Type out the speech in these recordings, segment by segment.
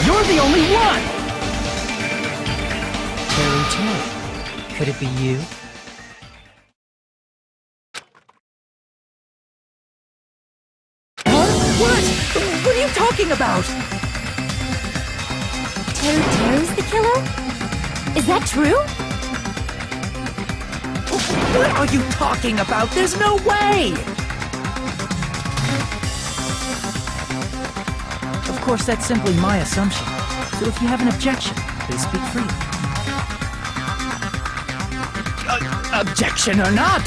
You're the only one! Teru, could it be you? What? What are you talking about? Teru's the killer? Is that true? What are you talking about? There's no way! Of course, that's simply my assumption. So if you have an objection, please speak freely. Objection or not,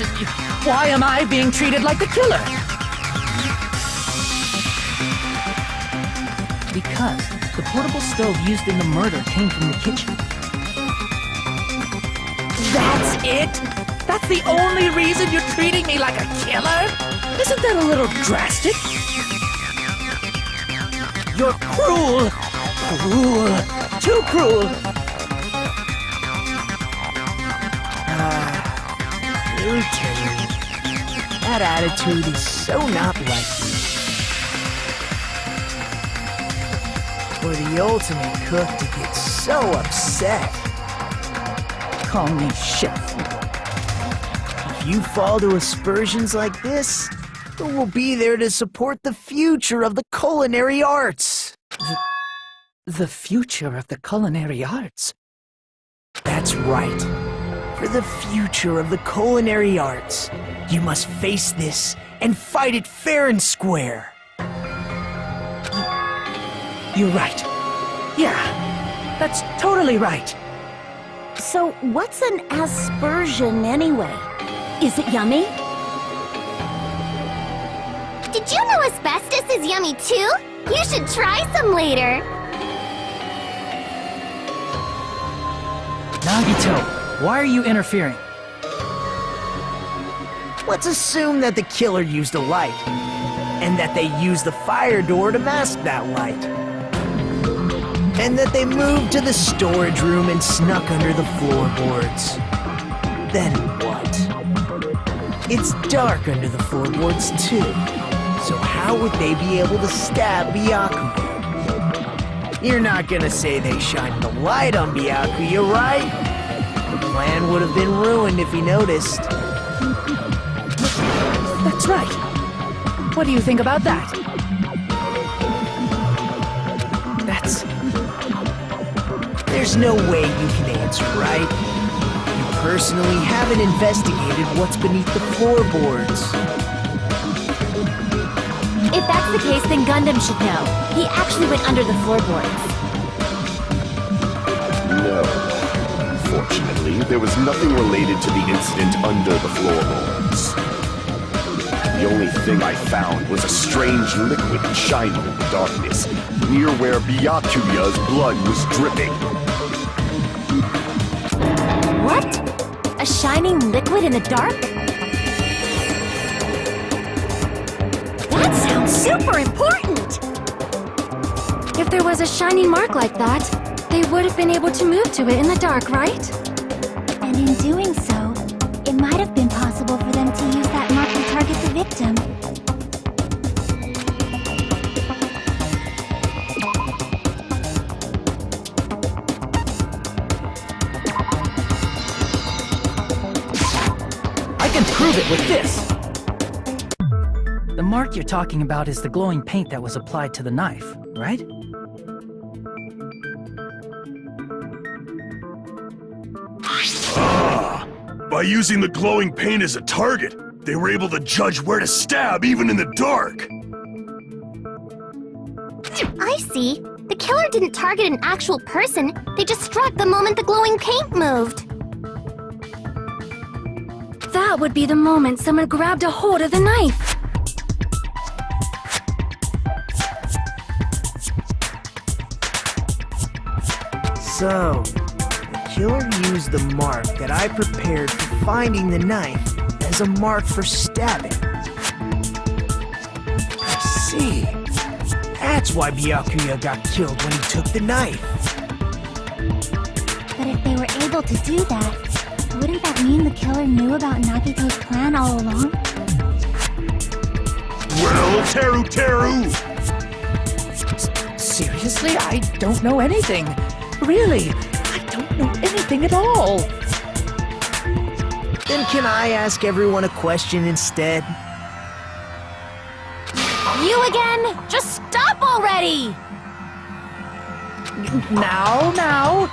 why am I being treated like the killer? Because the portable stove used in the murder came from the kitchen. That's it? That's the only reason you're treating me like a killer? Isn't that a little drastic? You're cruel! Cruel! Too cruel! Teru. That attitude is so not like you. For the ultimate cook to get so upset. Call me chef. If you fall to aspersions like this, who will be there to support the future of the culinary arts? The future of the culinary arts? That's right. For the future of the culinary arts, you must face this and fight it fair and square. You're right. Yeah, that's totally right. So what's an aspersion anyway? Is it yummy? Did you know asbestos is yummy too? You should try some later. Nagito, why are you interfering? Let's assume that the killer used a light, and that they used the fire door to mask that light. And that they moved to the storage room and snuck under the floorboards. Then what? It's dark under the floorboards too. So how would they be able to stab Byakuya? You're not gonna say they shined the light on Byakuya, right? The plan would have been ruined if he noticed. That's right. What do you think about that? There's no way you can answer, right? You personally haven't investigated what's beneath the floorboards. If that's the case, then Gundam should know. He actually went under the floorboards. No. Fortunately, there was nothing related to the incident under the floorboards. The only thing I found was a strange liquid shining in the darkness, near where Byakuya's blood was dripping. What? A shining liquid in the dark? That sounds super important! If there was a shiny mark like that, they would have been able to move to it in the dark, right? And in doing so, it might have been possible for them to use that mark to target the victim. I can prove it with this! The mark you're talking about is the glowing paint that was applied to the knife, right? By using the glowing paint as a target, they were able to judge where to stab even in the dark. I see. The killer didn't target an actual person. They just struck the moment the glowing paint moved. That would be the moment someone grabbed a hold of the knife. So, the killer used the mark that I prepared for finding the knife as a mark for stabbing. I see. That's why Byakuya got killed when he took the knife. But if they were able to do that, wouldn't that mean the killer knew about Nagito's plan all along? Well, Teru! Serious? Honestly, I don't know anything. Really, I don't know anything at all. Then can I ask everyone a question instead? You again? Just stop already! Now.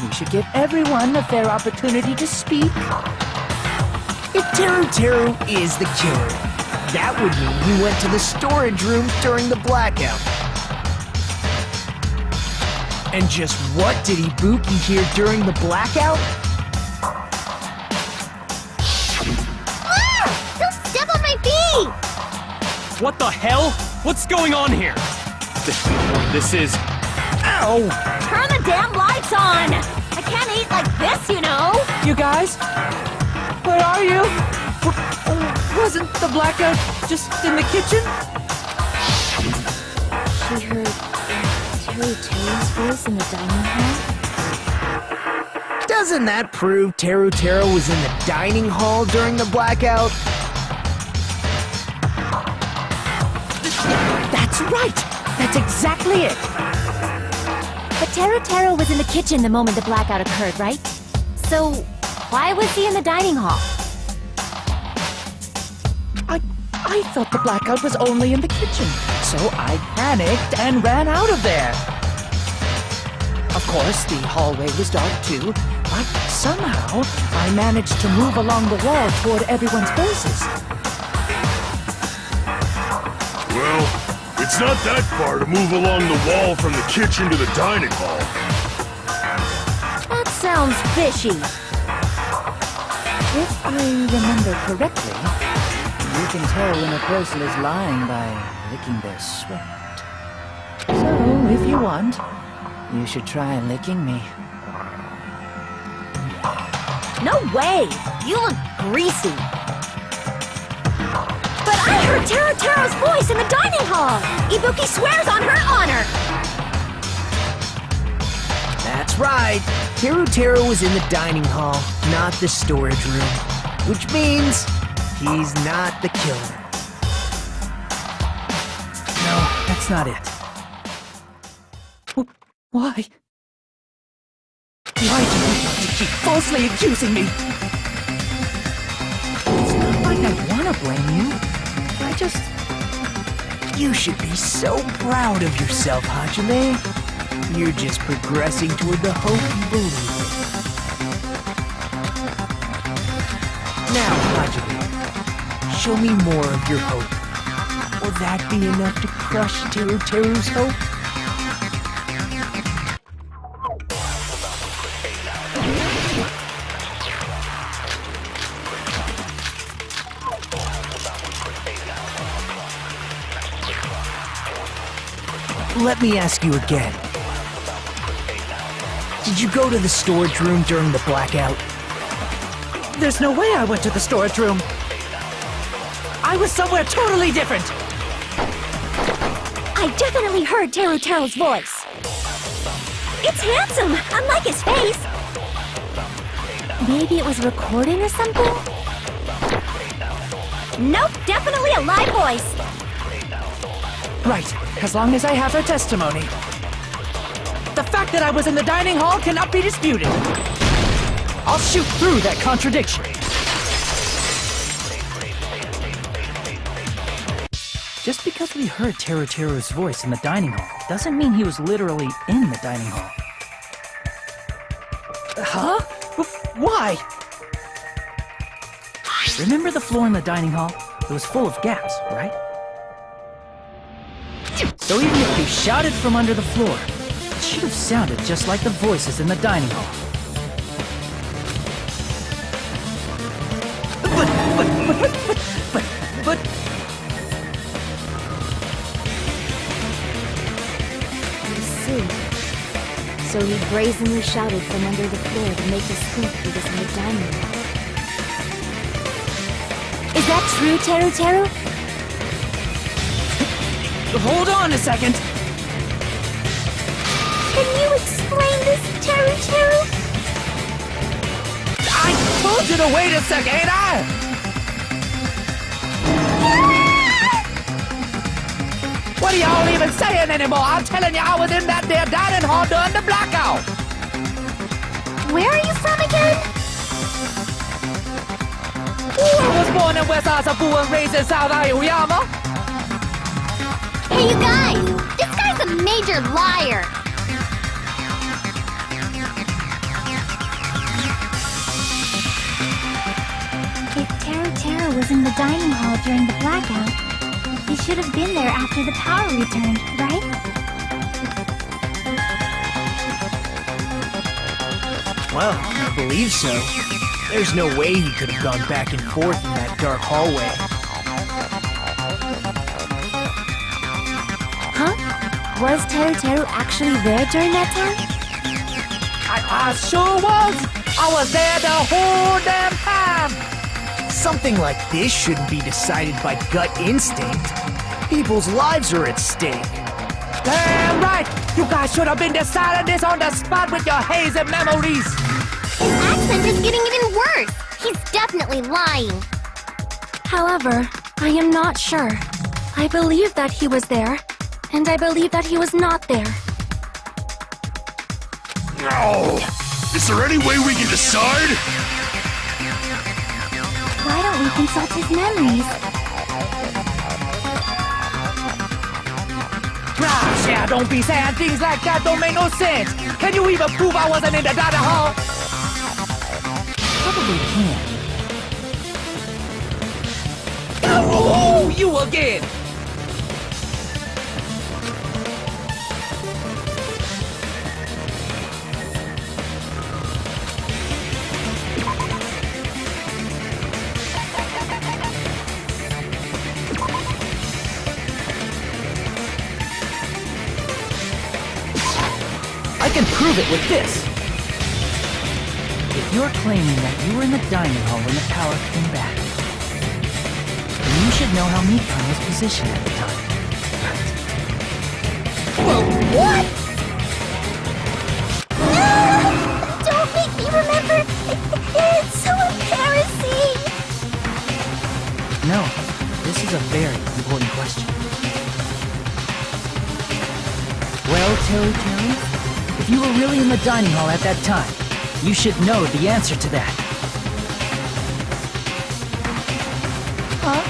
We should give everyone a fair opportunity to speak. If Teru is the killer, that would mean he went to the storage room during the blackout. And just what did Ibuki hear during the blackout? Don't step on my feet! What the hell? What's going on here? This is... Ow! Turn the damn lights on! I can't eat like this, you know! You guys? Where are you? Wasn't the blackout just in the kitchen? She heard Teru's voice in the dining hall. Doesn't that prove Teru was in the dining hall during the blackout? That's right! That's exactly it! But Teru was in the kitchen the moment the blackout occurred, right? So, why was he in the dining hall? I thought the blackout was only in the kitchen, so I panicked and ran out of there. Of course, the hallway was dark too, but somehow I managed to move along the wall toward everyone's voices. Well, it's not that far to move along the wall from the kitchen to the dining hall. That sounds fishy. If I remember correctly, you can tell when a person is lying by licking their sweat. So, if you want, you should try licking me. No way! You look greasy. But I heard Teru's voice in the dining hall! Ibuki swears on her honor! That's right. Teru was in the dining hall, not the storage room. Which means he's not the killer. No, that's not it. Why? Why do you have to keep falsely accusing me? It's not like I want to blame you. I just... You should be so proud of yourself, Hajime. You're just progressing toward the hope you believe in. Now, Hajime, show me more of your hope. Will that be enough to crush Teru's hope? Let me ask you again. Did you go to the storage room during the blackout? There's no way I went to the storage room. I was somewhere totally different. I definitely heard Teru's voice. It's handsome, unlike his face. Maybe it was a recording or something? Nope, definitely a live voice. Right, as long as I have her testimony. The fact that I was in the dining hall cannot be disputed. I'll shoot through that contradiction. Just because we heard Teru's voice in the dining hall doesn't mean he was literally in the dining hall. Huh? Why? Remember the floor in the dining hall? It was full of gas, right? So even if they shouted from under the floor, it should have sounded just like the voices in the dining hall. But... I see. So he brazenly shouted from under the floor to make us think he was in the dining hall. Is that true, Teru? Hold on a second! Can you explain this, Teru? I told you to wait a second! What are y'all even saying anymore? I'm telling you, I was in that there dining hall during the blackout. Where are you from again? I was born in West Asabu and raised in South Aoyama. Hey, you guys! This guy's a major liar! If Teru was in the dining hall during the blackout, he should have been there after the power returned, right? Well, I believe so. There's no way he could have gone back and forth in that dark hallway. Huh? Was Teru actually there during that time? I sure was. I was there the whole damn time. Something like this shouldn't be decided by gut instinct. People's lives are at stake. Damn right. You guys should have been deciding this on the spot with your hazy memories. His accent is getting even worse. He's definitely lying. However, I am not sure. I believe that he was there, and I believe that he was not there. No! Is there any way we can decide? Why don't we consult his memories? Gosh, yeah, don't be saying things like that. Don't make no sense. Can you even prove I wasn't in the dining hall? Probably can't. Oh, you again! I can prove it with this. If you're claiming that you were in the dining hall when the power came back, then you should know how Mikan was positioned at the time. Well, what? No! Don't make me remember! It's so embarrassing! No, this is a very important question. Well, Terry, if you were really in the dining hall at that time, you should know the answer to that. Huh?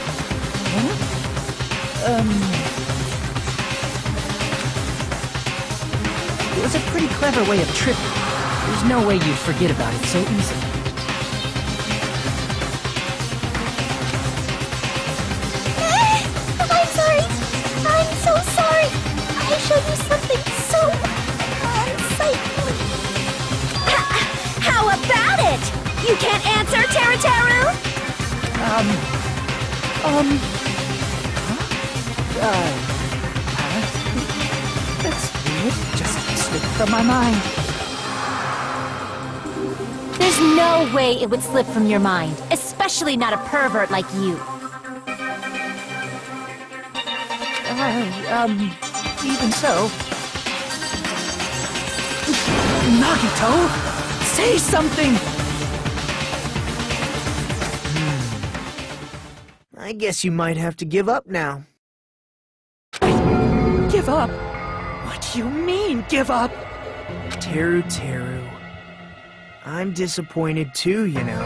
It was a pretty clever way of tripping. There's no way you'd forget about it so easily. I'm sorry! I'm so sorry! I showed you something so unsightly. How about it? You can't answer, Teru? That's weird. Just slipped from my mind. There's no way it would slip from your mind, especially not a pervert like you. Even so. Nagito, say something! I guess you might have to give up now. Give up? What do you mean, give up? Teru. I'm disappointed too, you know.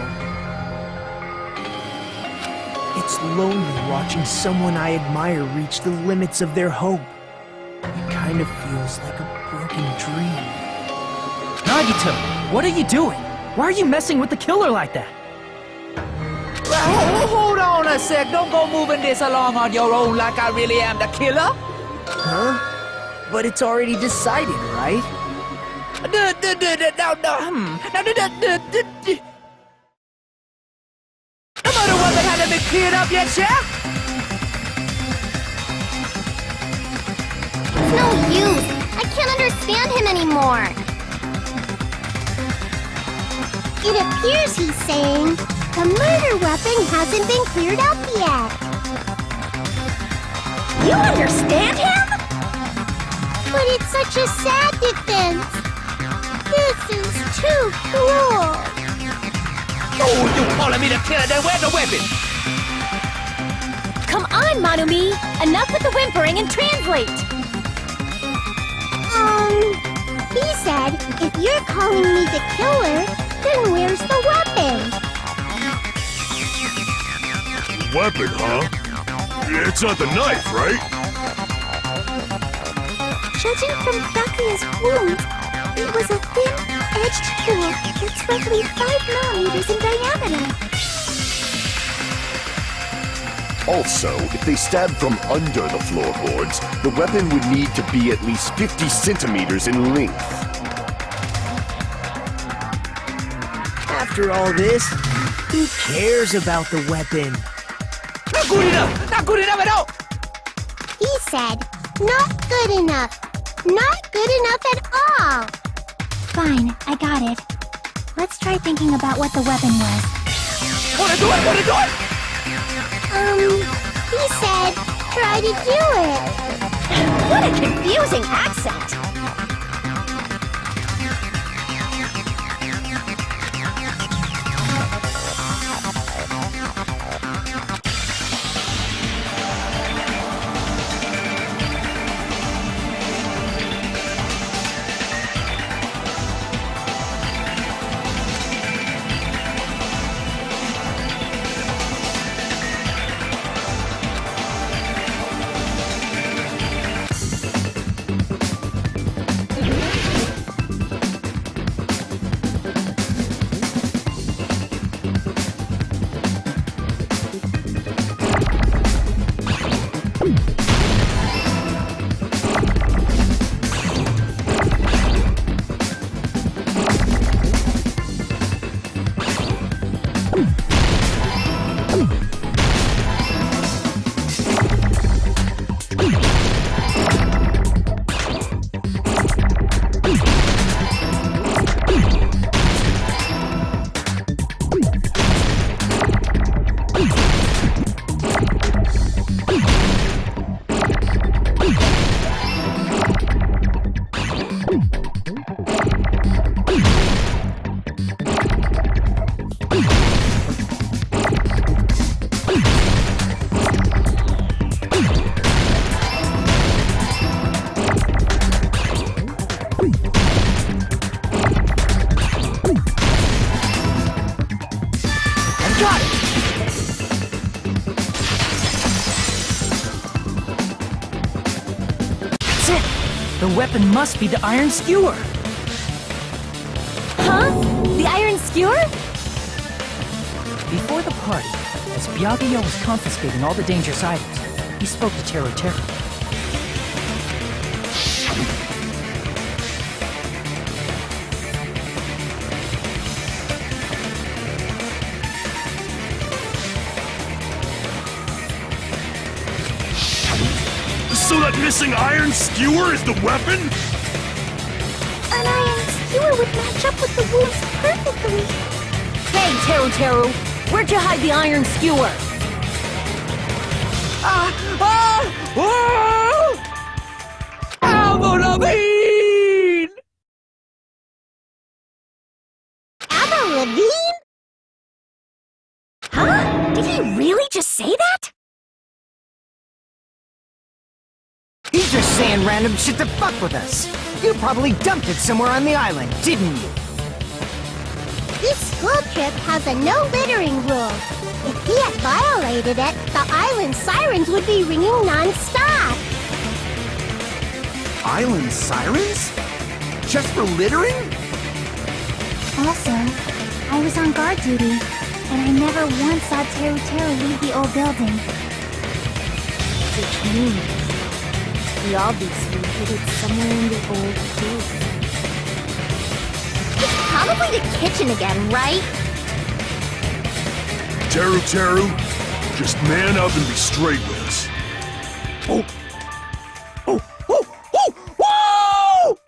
It's lonely watching someone I admire reach the limits of their hope. It kind of feels like a broken dream. Nagito, what are you doing? Why are you messing with the killer like that? Hold on a sec. Don't go moving this along on your own like I really am the killer. Huh? But it's already decided, right? The murder wasn't hadn't been cleared up yet, Chef? It's no use. I can't understand him anymore. It appears he's saying the murder weapon hasn't been cleared up yet. You understand him? But it's such a sad defense. This is too cruel. Oh, you calling me the killer? Then where's the weapon? Come on, on, Manumi! Enough with the whimpering and translate! He said, if you're calling me the killer, then where's the weapon? Weapon, huh? It's not the knife, right? Judging from Byakuya's wound, it was a thin-edged tool that's roughly 5 millimeters in diameter. Also, if they stabbed from under the floorboards, the weapon would need to be at least 50 centimeters in length. After all this, who cares about the weapon? Not good enough! Not good enough at all! He said, not good enough. Not good enough at all. Fine, I got it. Let's try thinking about what the weapon was. Wanna do it? Wanna do it? He said, try to do it. What a confusing accent! The weapon must be the iron skewer. Huh? The iron skewer? Before the party, as Byakuya was confiscating all the dangerous items, he spoke to Teru Teru. So that missing iron skewer is the weapon? An iron skewer would match up with the wounds perfectly. Hey, Teru Teru! Where'd you hide the iron skewer? Avril Lavigne! Avril Lavigne? Huh? Did he really just say that? He's just saying random shit to fuck with us. You probably dumped it somewhere on the island, didn't you? This school trip has a no littering rule. If he had violated it, the island sirens would be ringing non-stop. Island sirens? Just for littering? Also, I was on guard duty, and I never once saw Teru Teru leave the old building. Which means he obviously hid it somewhere in the old building. It's probably the kitchen again, right? Teru Teru, just man up and be straight with us. Oh! Oh! Oh! Oh! Whoa!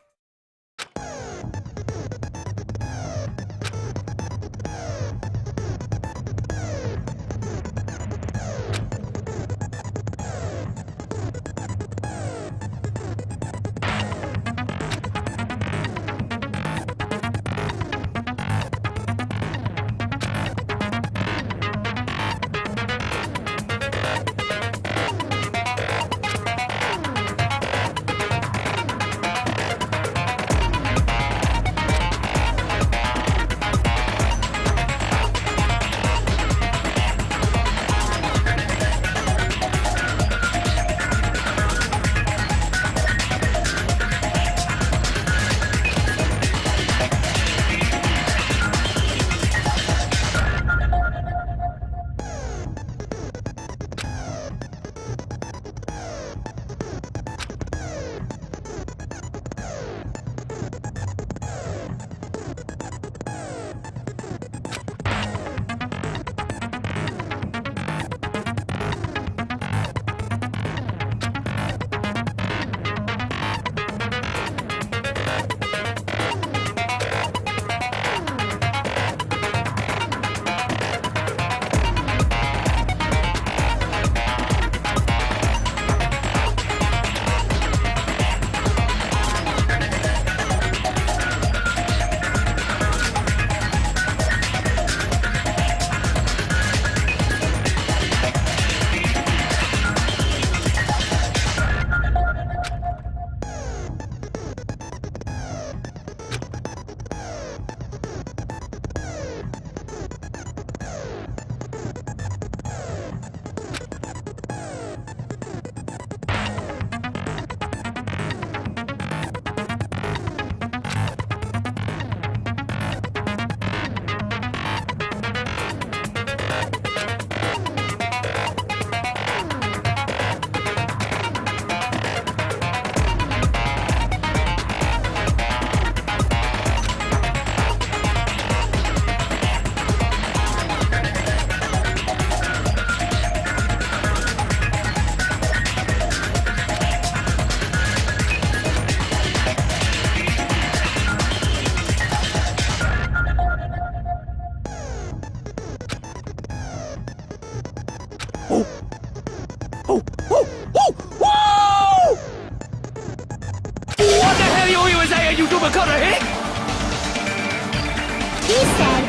he said,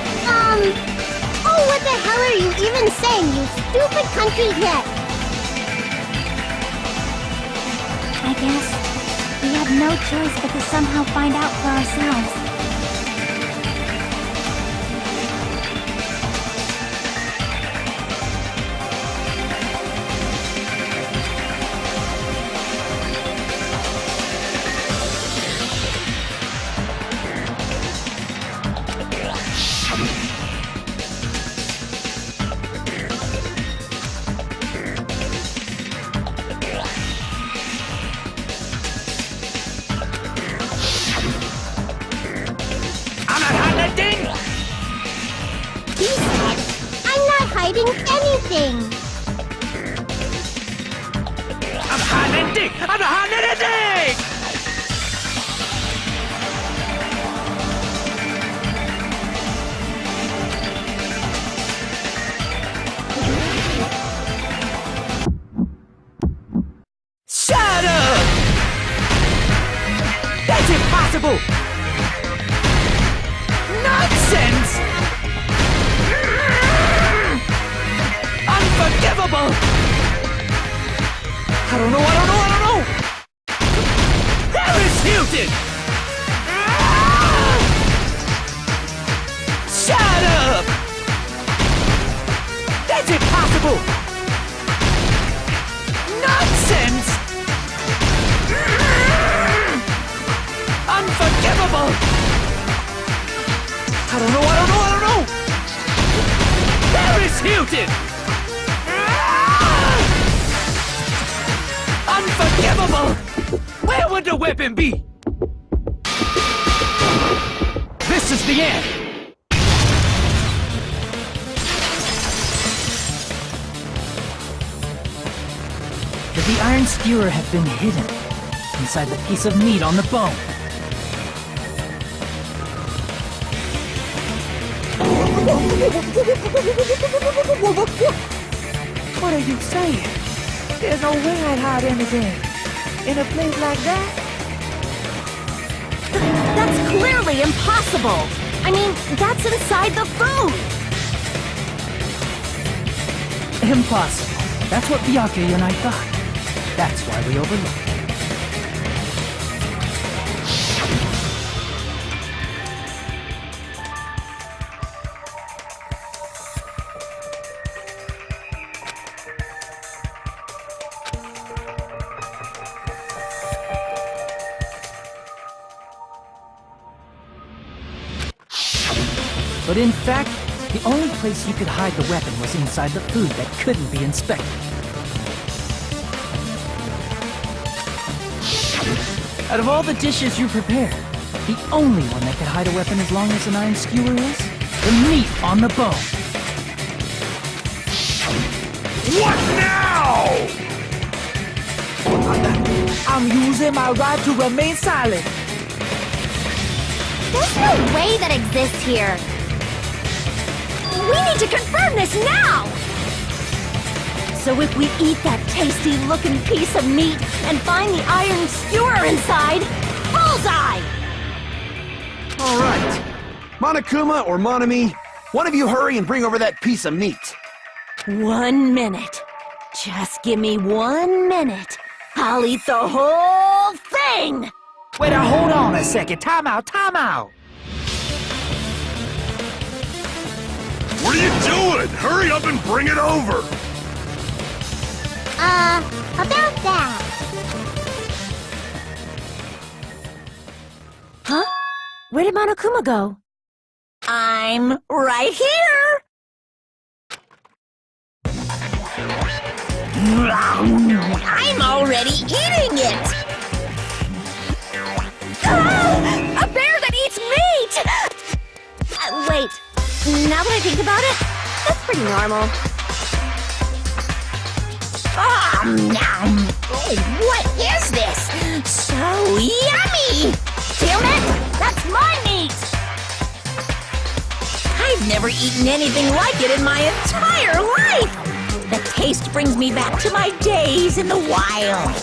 oh, what the hell are you even saying, you stupid country kid? I guess we have no choice but to somehow find out for ourselves. He said, I'm not hiding anything. I'm hiding anything! I'm not hiding anything! Shut up! That's impossible! Nonsense! Unforgivable! I don't know! Harris Hilton! Shut up! That's impossible! Nonsense! Unforgivable! I don't know! Harris Hilton! Unforgivable! Where would the weapon be? This is the end! Could the iron skewer have been hidden inside the piece of meat on the bone? What are you saying? There's no way I'd hide anything in a place like that. That's clearly impossible! I mean, that's inside the food! Impossible. That's what Byakuya and I thought. That's why we overlooked it. But in fact, the only place you could hide the weapon was inside the food that couldn't be inspected. Out of all the dishes you prepared, the only one that could hide a weapon as long as an iron skewer is the meat on the bone. What now? I'm using my right to remain silent. There's no way that exists here! We need to confirm this now! So if we eat that tasty-looking piece of meat and find the iron skewer inside, bullseye! All right. Monokuma or Monami, one of you hurry and bring over that piece of meat. 1 minute. Just give me 1 minute. I'll eat the whole thing! Wait, hold on a second. Time out. What are you doing? Hurry up and bring it over! About that. Huh? Where did Monokuma go? I'm right here! I'm already eating it! Ah! A bear that eats meat! Wait, now that I think about it, that's pretty normal. Oh, what is this? So yummy! Damn it! That's my meat! I've never eaten anything like it in my entire life! The taste brings me back to my days in the wild.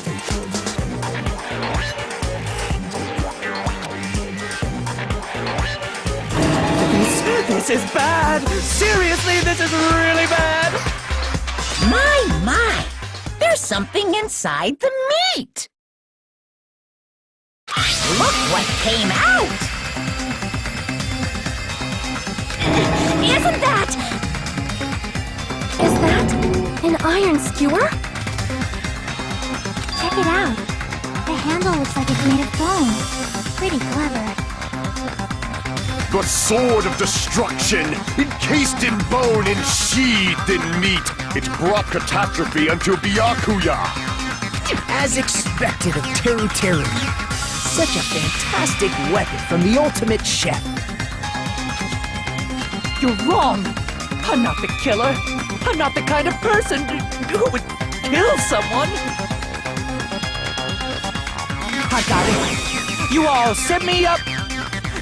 They said This is bad! Seriously, this is really bad! My! There's something inside the meat! Look what came out! Isn't that... Is that an iron skewer? Check it out. The handle looks like it's made of bone. Pretty clever. The sword of destruction, encased in bone and sheathed in meat. It brought catastrophe unto Byakuya. As expected of Teru Teru. Such a fantastic weapon from the ultimate chef. You're wrong! I'm not the killer! I'm not the kind of person who would kill someone! I got it! You all set me up!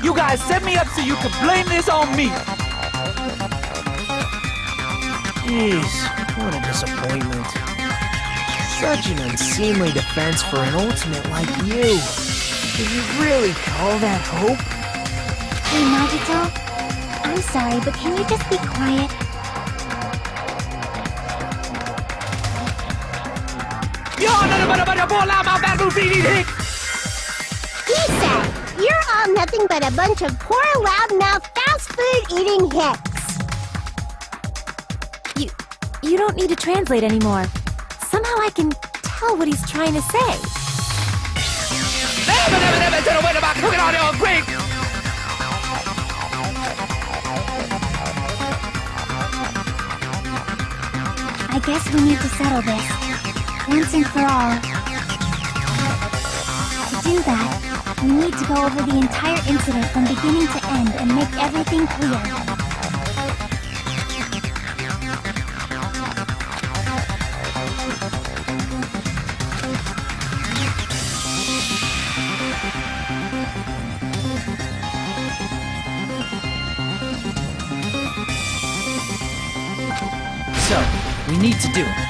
You guys set me up so you could blame this on me! Jeez, what a disappointment. Such an unseemly defense for an ultimate like you. Did you really call that hope? Hey, Nagito. I'm sorry, but can you just be quiet? He said, you're all nothing but a bunch of poor, loudmouth, fast food eating hicks. You don't need to translate anymore. Somehow I can tell what he's trying to say. I guess we need to settle this, once and for all. To do that, we need to go over the entire incident from beginning to end and make everything clear. So, we need to do it.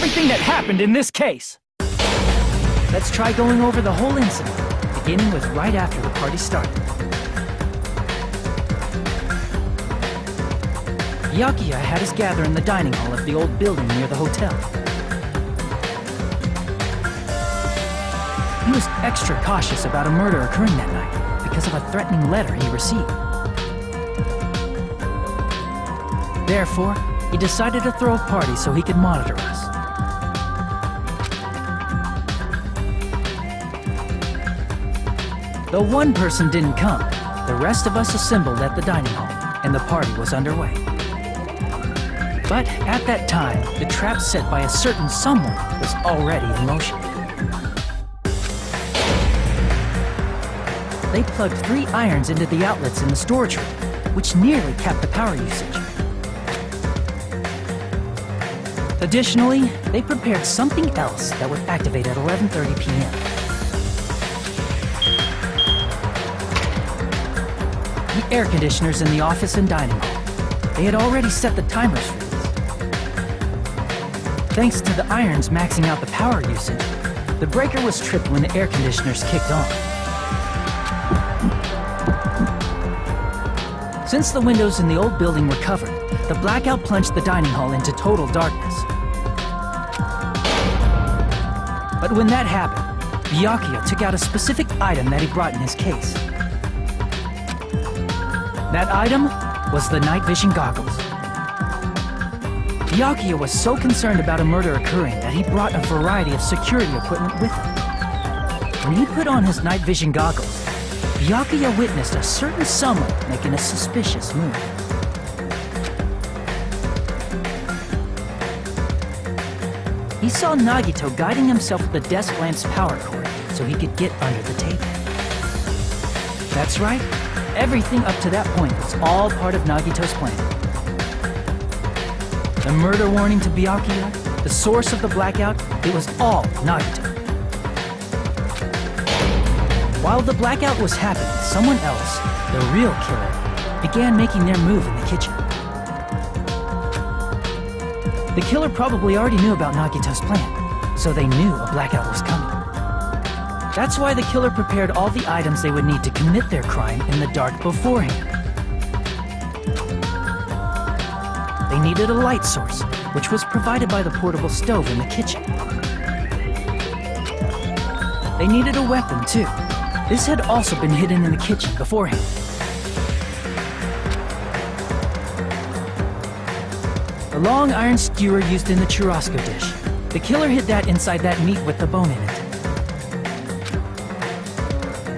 everything that happened in this case. Let's try going over the whole incident, beginning with right after the party started. Byakuya had us gather in the dining hall of the old building near the hotel. He was extra cautious about a murder occurring that night because of a threatening letter he received. Therefore, he decided to throw a party so he could monitor us. Though one person didn't come, the rest of us assembled at the dining hall, and the party was underway. But at that time, the trap set by a certain someone was already in motion. They plugged 3 irons into the outlets in the storage room, which nearly capped the power usage. Additionally, they prepared something else that would activate at 11:30 p.m. The air conditioners in the office and dining hall. They had already set the timers for these. Thanks to the irons maxing out the power usage, the breaker was tripped when the air conditioners kicked on. Since the windows in the old building were covered, the blackout plunged the dining hall into total darkness. But when that happened, Byakuya took out a specific item that he brought in his case. That item was the night vision goggles. Byakuya was so concerned about a murder occurring that he brought a variety of security equipment with him. When he put on his night vision goggles, Byakuya witnessed a certain someone making a suspicious move. He saw Nagito guiding himself with the desk lamp's power cord so he could get under the table. That's right, everything up to that point was all part of Nagito's plan. The murder warning to Byakuya, the source of the blackout, it was all Nagito. While the blackout was happening, someone else, the real killer, began making their move in the kitchen. The killer probably already knew about Nagito's plan, so they knew a blackout was coming. That's why the killer prepared all the items they would need to commit their crime in the dark beforehand. They needed a light source, which was provided by the portable stove in the kitchen. They needed a weapon, too. This had also been hidden in the kitchen beforehand. The long iron skewer used in the churrasco dish. The killer hid that inside that meat with the bone in it.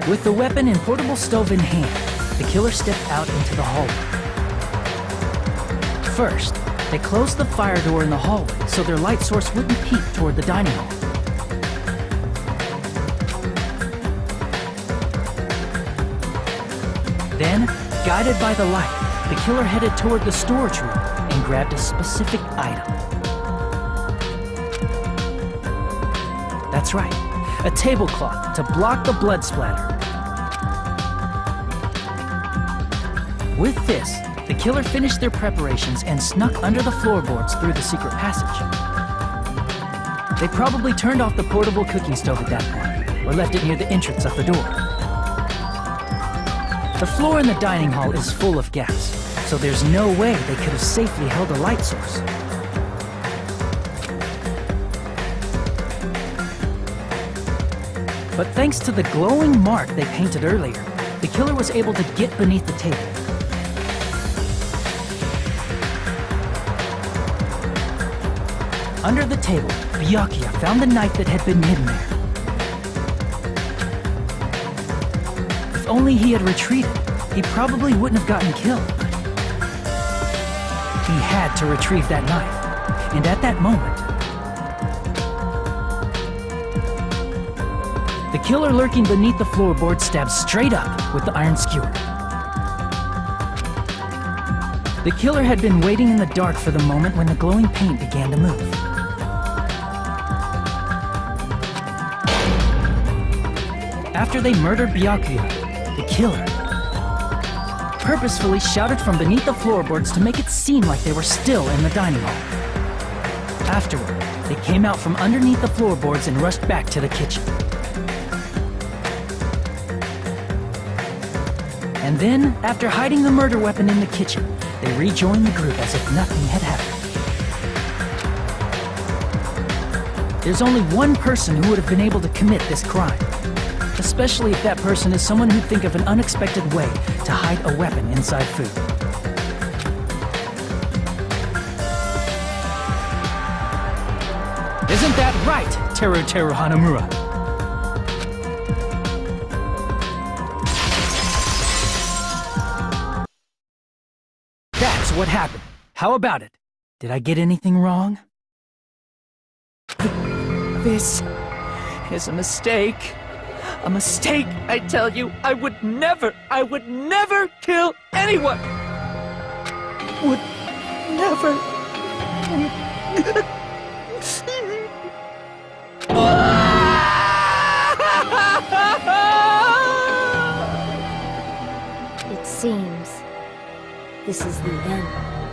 With the weapon and portable stove in hand, the killer stepped out into the hallway. First, they closed the fire door in the hallway so their light source wouldn't peek toward the dining hall. Then, guided by the light, the killer headed toward the storage room and grabbed a specific item. That's right, a tablecloth to block the blood splatter. With this, the killer finished their preparations and snuck under the floorboards through the secret passage. They probably turned off the portable cooking stove at that point, or left it near the entrance of the door. The floor in the dining hall is full of gas, so there's no way they could have safely held a light source. But thanks to the glowing mark they painted earlier, the killer was able to get beneath the table. Under the table, Byakuya found the knife that had been hidden there. If only he had retreated, he probably wouldn't have gotten killed. He had to retrieve that knife, and at that moment, the killer lurking beneath the floorboard stabbed straight up with the iron skewer. The killer had been waiting in the dark for the moment when the glowing paint began to move. After they murdered Byakuya, the killer purposefully shouted from beneath the floorboards to make it seem like they were still in the dining hall. Afterward, They came out from underneath the floorboards and rushed back to the kitchen. And then, after hiding the murder weapon in the kitchen, they rejoined the group as if nothing had happened. There's only one person who would have been able to commit this crime. Especially if that person is someone who'd think of an unexpected way to hide a weapon inside food. Isn't that right, Teru Teru Hanamura? That's what happened. How about it? Did I get anything wrong? This is a mistake. A mistake, I tell you. I would never kill anyone. Would never. It seems this is the end.